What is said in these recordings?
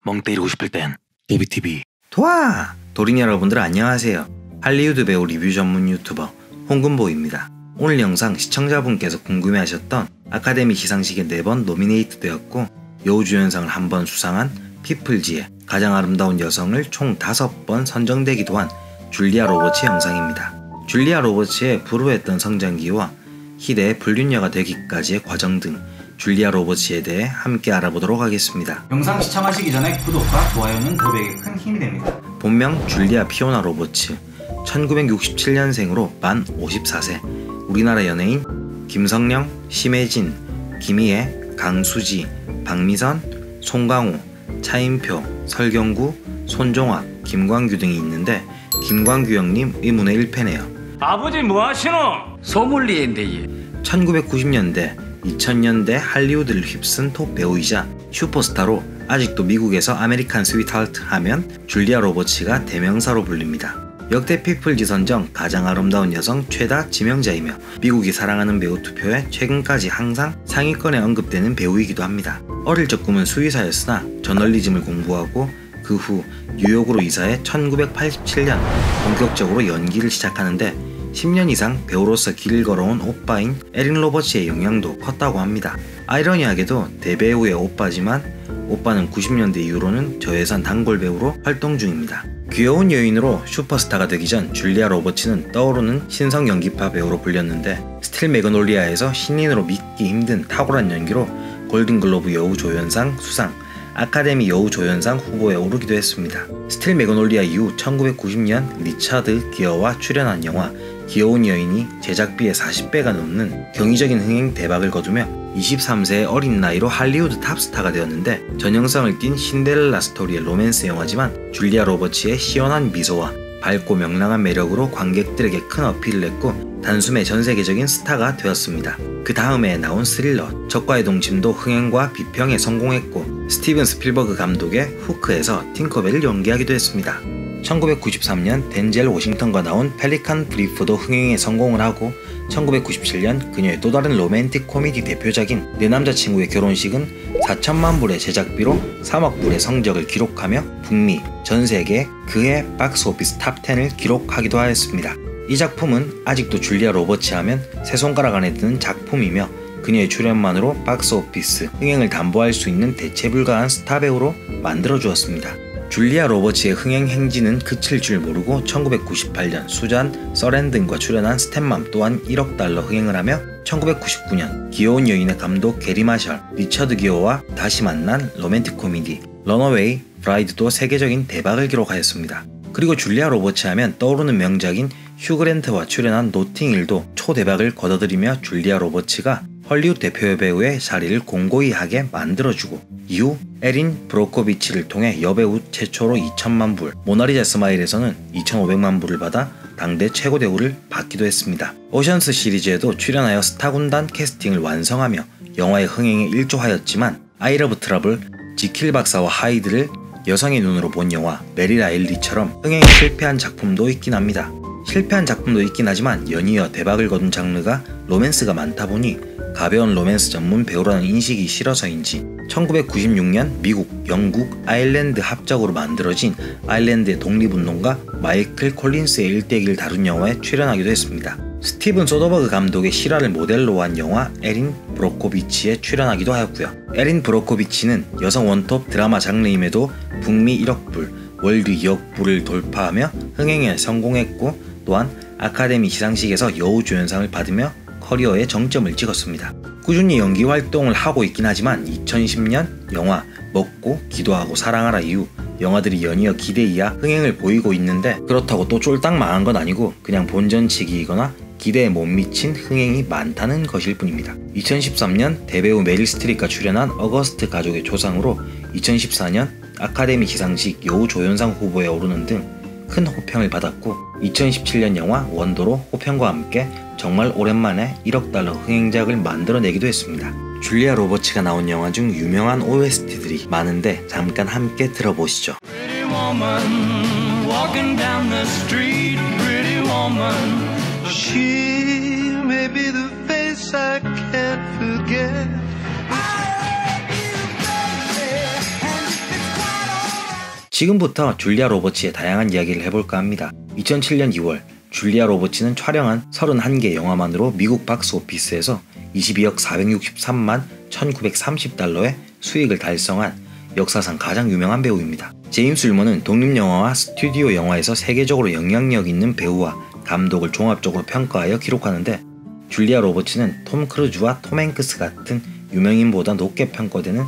멍 때리고 싶을 땐 도비TV. 도아! 도린 여러분들 안녕하세요. 할리우드 배우 리뷰 전문 유튜버 홍금보입니다. 오늘 영상 시청자분께서 궁금해하셨던 아카데미 시상식에 4번 노미네이트 되었고 여우주연상을 1번 수상한 피플지의 가장 아름다운 여성을 총 5번 선정되기도 한 줄리아 로버츠 영상입니다. 줄리아 로버츠의 불후했던 성장기와 희대의 불륜녀가 되기까지의 과정 등 줄리아 로버츠에 대해 함께 알아보도록 하겠습니다. 영상 시청하시기 전에 구독과 좋아요는 도배에 큰 힘이 됩니다. 본명 줄리아 피오나 로버츠, 1967년생으로 만 54세, 우리나라 연예인 김성령, 심혜진, 김희애, 강수지, 박미선, 송강호, 차인표, 설경구, 손종학, 김광규 등이 있는데 김광규 형님 의문의 1패네요. 아버지 뭐하시노? 소믈리에인데. 1990년대 2000년대 할리우드를 휩쓴 톱 배우이자 슈퍼스타로 아직도 미국에서 아메리칸 스위트하트 하면 줄리아 로버츠가 대명사로 불립니다. 역대 피플지 선정 가장 아름다운 여성 최다 지명자이며 미국이 사랑하는 배우 투표에 최근까지 항상 상위권에 언급되는 배우이기도 합니다. 어릴 적 꿈은 수의사였으나 저널리즘을 공부하고 그 후 뉴욕으로 이사해 1987년 본격적으로 연기를 시작하는데 10년 이상 배우로서 길을 걸어온 오빠인 에린 로버츠의 영향도 컸다고 합니다. 아이러니하게도 대배우의 오빠지만 오빠는 90년대 이후로는 저예산 단골 배우로 활동 중입니다. 귀여운 여인으로 슈퍼스타가 되기 전 줄리아 로버츠는 떠오르는 신성 연기파 배우로 불렸는데 스틸 매그놀리아에서 신인으로 믿기 힘든 탁월한 연기로 골든글로브 여우조연상 수상, 아카데미 여우조연상 후보에 오르기도 했습니다. 스틸 매그놀리아 이후 1990년 리처드 기어와 출연한 영화 귀여운 여인이 제작비의 40배가 넘는 경이적인 흥행 대박을 거두며 23세의 어린 나이로 할리우드 탑스타가 되었는데 전형성을 띈 신데렐라 스토리의 로맨스 영화지만 줄리아 로버츠의 시원한 미소와 밝고 명랑한 매력으로 관객들에게 큰 어필을 했고 단숨에 전세계적인 스타가 되었습니다. 그 다음에 나온 스릴러 적과의 동침도 흥행과 비평에 성공했고 스티븐 스필버그 감독의 후크에서 팅커벨을 연기하기도 했습니다. 1993년 덴젤 워싱턴과 나온 펠리칸 브리프도 흥행에 성공을 하고 1997년 그녀의 또 다른 로맨틱 코미디 대표작인 내 남자친구의 결혼식은 4천만 불의 제작비로 3억 불의 성적을 기록하며 북미, 전세계 그해 박스오피스 탑10을 기록하기도 하였습니다. 이 작품은 아직도 줄리아 로버츠 하면 세 손가락 안에 드는 작품이며 그녀의 출연만으로 박스오피스 흥행을 담보할 수 있는 대체불가한 스타 배우로 만들어주었습니다. 줄리아 로버츠의 흥행 행진은 그칠 줄 모르고 1998년 수잔 서랜든과 출연한 스탠맘 또한 1억 달러 흥행을 하며 1999년 귀여운 여인의 감독 게리 마셜, 리처드 기어와 다시 만난 로맨틱 코미디 런어웨이 브라이드도 세계적인 대박을 기록하였습니다. 그리고 줄리아 로버츠 하면 떠오르는 명작인 휴 그랜트와 출연한 노팅힐도 초대박을 거둬들이며 줄리아 로버츠가 헐리우드 대표 배우의 자리를 공고히 하게 만들어주고 이후 에린 브로코비치를 통해 여배우 최초로 2천만 불, 모나리자 스마일에서는 2,500만 불을 받아 당대 최고 대우를 받기도 했습니다. 오션스 시리즈에도 출연하여 스타군단 캐스팅을 완성하며 영화의 흥행에 일조하였지만 아이러브 트러블, 지킬 박사와 하이드를 여성의 눈으로 본 영화 메리 라일리처럼 흥행에 실패한 작품도 있긴 합니다. 실패한 작품도 있긴 하지만 연이어 대박을 거둔 장르가 로맨스가 많다 보니 가벼운 로맨스 전문 배우라는 인식이 싫어서인지 1996년 미국, 영국, 아일랜드 합작으로 만들어진 아일랜드의 독립운동가 마이클 콜린스의 일대기를 다룬 영화에 출연하기도 했습니다. 스티븐 소더버그 감독의 실화를 모델로 한 영화 에린 브로코비치에 출연하기도 하였고요. 에린 브로코비치는 여성 원톱 드라마 장르임에도 북미 1억 불, 월드 2억 불을 돌파하며 흥행에 성공했고 또한 아카데미 시상식에서 여우조연상을 받으며 커리어에 정점을 찍었습니다. 꾸준히 연기 활동을 하고 있긴 하지만 2010년 영화 먹고 기도하고 사랑하라 이후 영화들이 연이어 기대 이하 흥행을 보이고 있는데 그렇다고 또 쫄딱 망한 건 아니고 그냥 본전치기이거나 기대에 못 미친 흥행이 많다는 것일 뿐입니다. 2013년 대배우 메릴 스트립과 출연한 어거스트 가족의 조상으로 2014년 아카데미 시상식 여우조연상 후보에 오르는 등 큰 호평을 받았고 2017년 영화 원더로 호평과 함께 정말 오랜만에 1억 달러 흥행작을 만들어내기도 했습니다. 줄리아 로버츠가 나온 영화 중 유명한 OST들이 많은데 잠깐 함께 들어보시죠. Pretty woman, walking down the street, pretty woman. She may be the face I can't forget. I love you, baby, and it's quite 지금부터 줄리아 로버츠의 다양한 이야기를 해볼까 합니다. 2007년 2월 줄리아 로버츠는 촬영한 31개 영화만으로 미국 박스오피스에서 22억 463만 1930달러의 수익을 달성한 역사상 가장 유명한 배우입니다. 제임스 율머는 독립영화와 스튜디오 영화에서 세계적으로 영향력 있는 배우와 감독을 종합적으로 평가하여 기록하는데, 줄리아 로버츠는 톰 크루즈와 톰 행크스 같은 유명인보다 높게 평가되는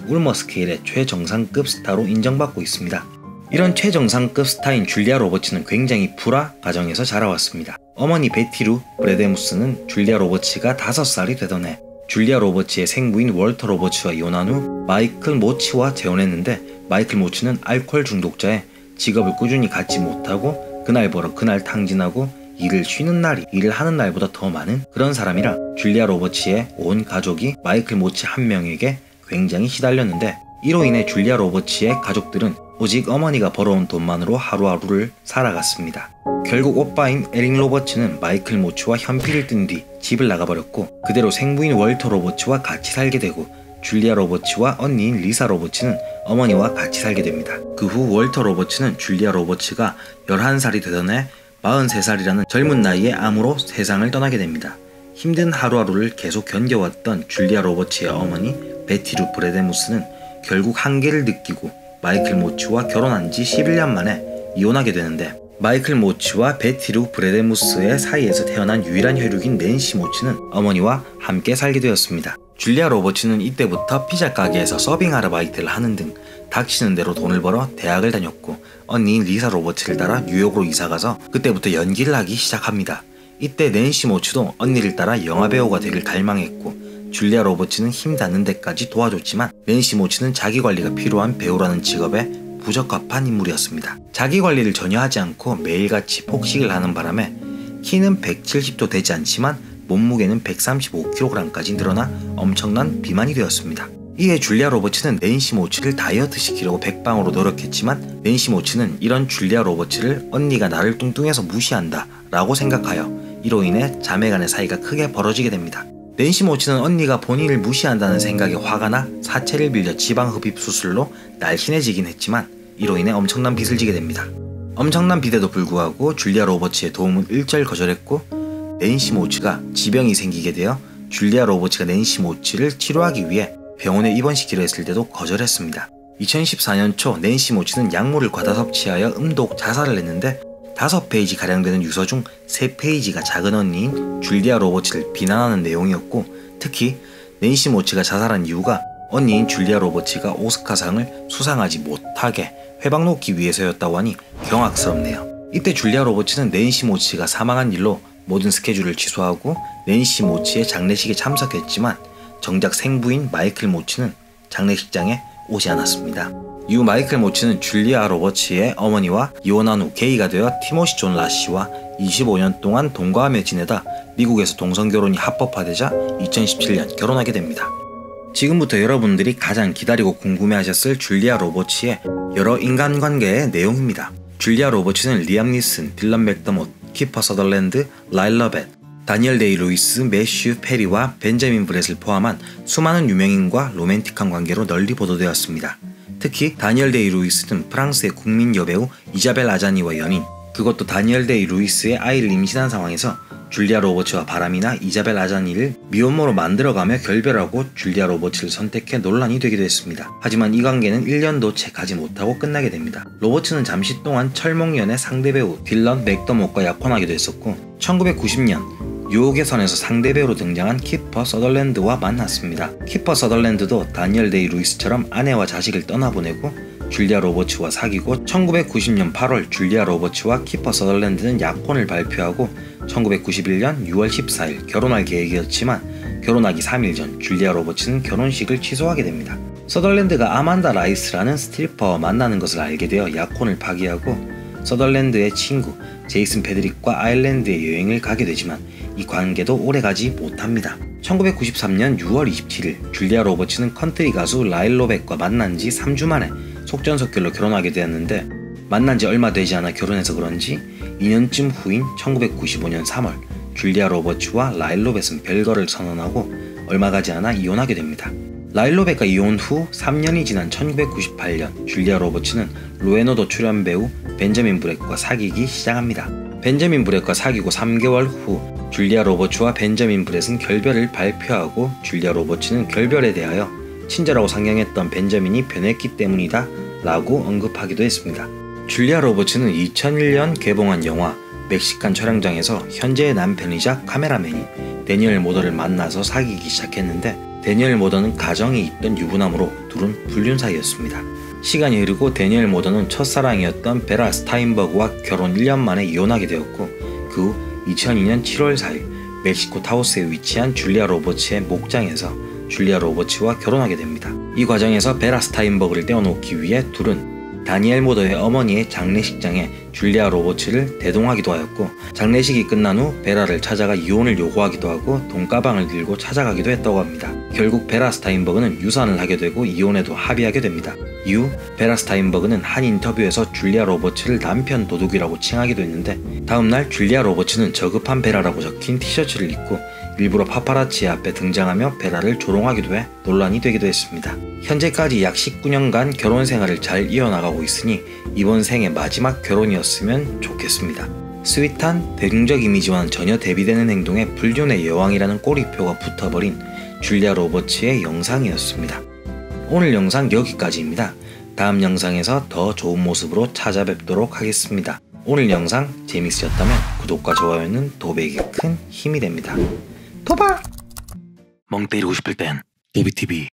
울머 스케일의 최정상급 스타로 인정받고 있습니다. 이런 최정상급 스타인 줄리아 로버츠는 굉장히 불화 가정에서 자라왔습니다. 어머니 베티 루 브레데무스는 줄리아 로버츠가 5살이 되던 해 줄리아 로버츠의 생부인 월터 로버츠와 이혼한 후 마이클 모치와 재혼했는데, 마이클 모치는 알코올 중독자에 직업을 꾸준히 갖지 못하고 그날 벌어 그날 탕진하고 일을 쉬는 날이 일을 하는 날보다 더 많은 그런 사람이라 줄리아 로버츠의 온 가족이 마이클 모치 한 명에게 굉장히 시달렸는데, 이로 인해 줄리아 로버츠의 가족들은 오직 어머니가 벌어온 돈만으로 하루하루를 살아갔습니다. 결국 오빠인 에릭 로버츠는 마이클 모치와 현피를 뜬 뒤 집을 나가버렸고, 그대로 생부인 월터 로버츠와 같이 살게 되고, 줄리아 로버츠와 언니인 리사 로버츠는 어머니와 같이 살게 됩니다. 그 후 월터 로버츠는 줄리아 로버츠가 11살이 되던 해 43살이라는 젊은 나이에 암으로 세상을 떠나게 됩니다. 힘든 하루하루를 계속 견뎌왔던 줄리아 로버츠의 어머니 베티 루 브레데무스는 결국 한계를 느끼고 마이클 모치와 결혼한 지 11년 만에 이혼하게 되는데, 마이클 모치와 베티 루 브레데무스의 사이에서 태어난 유일한 혈육인 낸시 모치는 어머니와 함께 살게 되었습니다. 줄리아 로버츠는 이때부터 피자 가게에서 서빙 아르바이트를 하는 등 닥치는 대로 돈을 벌어 대학을 다녔고, 언니인 리사 로버츠를 따라 뉴욕으로 이사가서 그때부터 연기를 하기 시작합니다. 이때 낸시 모치도 언니를 따라 영화배우가 되길 갈망했고, 줄리아 로버츠는 힘 닿는 데까지 도와줬지만 낸시 모치는 자기관리가 필요한 배우라는 직업에 부적합한 인물이었습니다. 자기관리를 전혀 하지 않고 매일같이 폭식을 하는 바람에 키는 170도 되지 않지만 몸무게는 135kg까지 늘어나 엄청난 비만이 되었습니다. 이에 줄리아 로버츠는 낸시 모치를 다이어트 시키려고 백방으로 노력했지만, 낸시 모치는 이런 줄리아 로버츠를 언니가 나를 뚱뚱해서 무시한다 라고 생각하여 이로 인해 자매간의 사이가 크게 벌어지게 됩니다. 낸시 모치는 언니가 본인을 무시한다는 생각에 화가 나 사채를 빌려 지방흡입 수술로 날씬해지긴 했지만, 이로 인해 엄청난 빚을 지게 됩니다. 엄청난 빚에도 불구하고 줄리아 로버츠의 도움은 일절 거절했고, 낸시 모치가 지병이 생기게 되어 줄리아 로버츠가 낸시 모치를 치료하기 위해 병원에 입원시키려 했을 때도 거절했습니다. 2014년 초 낸시 모치는 약물을 과다 섭취하여 음독 자살을 했는데, 5페이지가량 되는 유서 중 3페이지가 작은 언니인 줄리아 로버츠를 비난하는 내용이었고, 특히 낸시 모치가 자살한 이유가 언니인 줄리아 로버츠가 오스카상을 수상하지 못하게 회방놓기 위해서였다고 하니 경악스럽네요. 이때 줄리아 로버츠는 낸시 모치가 사망한 일로 모든 스케줄을 취소하고 낸시 모치의 장례식에 참석했지만, 정작 생부인 마이클 모치는 장례식장에 오지 않았습니다. 이후 마이클 모치는 줄리아 로버츠의 어머니와 이혼한 후 게이가 되어 티모시 존 라시와 25년 동안 동거하며 지내다 미국에서 동성결혼이 합법화되자 2017년 결혼하게 됩니다. 지금부터 여러분들이 가장 기다리고 궁금해하셨을 줄리아 로버츠의 여러 인간관계의 내용입니다. 줄리아 로버츠는 리암 니슨, 딜런 맥더못, 키퍼 서덜랜드, 라일러 벳, 다니엘 데이 루이스, 매슈 페리와 벤자민 브렛을 포함한 수많은 유명인과 로맨틱한 관계로 널리 보도되었습니다. 특히 다니엘 데이 루이스는 프랑스의 국민 여배우 이자벨 아자니와 연인, 그것도 다니엘 데이 루이스의 아이를 임신한 상황에서 줄리아 로버츠와 바람이 나 이자벨 아자니를 미혼모로 만들어가며 결별하고 줄리아 로버츠를 선택해 논란이 되기도 했습니다. 하지만 이 관계는 1년도 채 가지 못하고 끝나게 됩니다. 로버츠는 잠시 동안 철몽연의 상대배우 딜런 맥더못과 약혼하기도 했었고, 1990년 유혹의 선에서 상대배우로 등장한 키퍼 서덜랜드와 만났습니다. 키퍼 서덜랜드도 다니엘 데이 루이스처럼 아내와 자식을 떠나보내고 줄리아 로버츠와 사귀고, 1990년 8월 줄리아 로버츠와 키퍼 서덜랜드는 약혼을 발표하고 1991년 6월 14일 결혼할 계획이었지만, 결혼하기 3일 전 줄리아 로버츠는 결혼식을 취소하게 됩니다. 서덜랜드가 아만다 라이스라는 스트리퍼와 만나는 것을 알게 되어 약혼을 파기하고, 서덜랜드의 친구 제이슨 패드릭과 아일랜드에 여행을 가게 되지만 이 관계도 오래가지 못합니다. 1993년 6월 27일 줄리아 로버츠는 컨트리 가수 라일 로벳과 만난 지 3주 만에 속전속결로 결혼하게 되었는데, 만난 지 얼마 되지 않아 결혼해서 그런지 2년쯤 후인 1995년 3월 줄리아 로버츠와 라일 로벳은 별거를 선언하고 얼마 가지 않아 이혼하게 됩니다. 라일로백과 이혼 후 3년이 지난 1998년 줄리아 로버츠는 로에너도 출연 배우 벤저민 브렉과 사귀기 시작합니다. 벤저민 브렉과 사귀고 3개월 후 줄리아 로버츠와 벤저민 브렉은 결별을 발표하고 줄리아 로버츠는 결별에 대하여 친절하고 상냥했던 벤저민이 변했기 때문이다 라고 언급하기도 했습니다. 줄리아 로버츠는 2001년 개봉한 영화 멕시칸 촬영장에서 현재의 남편이자 카메라맨인 데니얼 모더를 만나서 사귀기 시작했는데 데니얼 모더는 가정이 있던 유부남으로 둘은 불륜 사이였습니다. 시간이 흐르고 데니얼 모더는 첫사랑이었던 베라 스타인버그와 결혼 1년 만에 이혼하게 되었고 그 후 2002년 7월 4일 멕시코 타우스에 위치한 줄리아 로버츠의 목장에서 줄리아 로버츠와 결혼하게 됩니다. 이 과정에서 베라 스타인버그를 떼어놓기 위해 둘은 다니엘 모더의 어머니의 장례식장에 줄리아 로버츠를 대동하기도 하였고 장례식이 끝난 후 베라를 찾아가 이혼을 요구하기도 하고 돈가방을 들고 찾아가기도 했다고 합니다. 결국 베라 스타인버그는 유산을 하게 되고 이혼에도 합의하게 됩니다. 이후 베라 스타인버그는 한 인터뷰에서 줄리아 로버츠를 남편 도둑이라고 칭하기도 했는데 다음날 줄리아 로버츠는 저급한 베라라고 적힌 티셔츠를 입고 일부러 파파라치 앞에 등장하며 베라를 조롱하기도 해 논란이 되기도 했습니다. 현재까지 약 19년간 결혼 생활을 잘 이어나가고 있으니 이번 생의 마지막 결혼이었으면 좋겠습니다. 스윗한 대중적 이미지와는 전혀 대비되는 행동에 불륜의 여왕이라는 꼬리표가 붙어버린 줄리아 로버츠의 영상이었습니다. 오늘 영상 여기까지입니다. 다음 영상에서 더 좋은 모습으로 찾아뵙도록 하겠습니다. 오늘 영상 재밌으셨다면 구독과 좋아요는 도배에게 큰 힘이 됩니다. 도박! 멍 때리고 싶을 땐 도비TV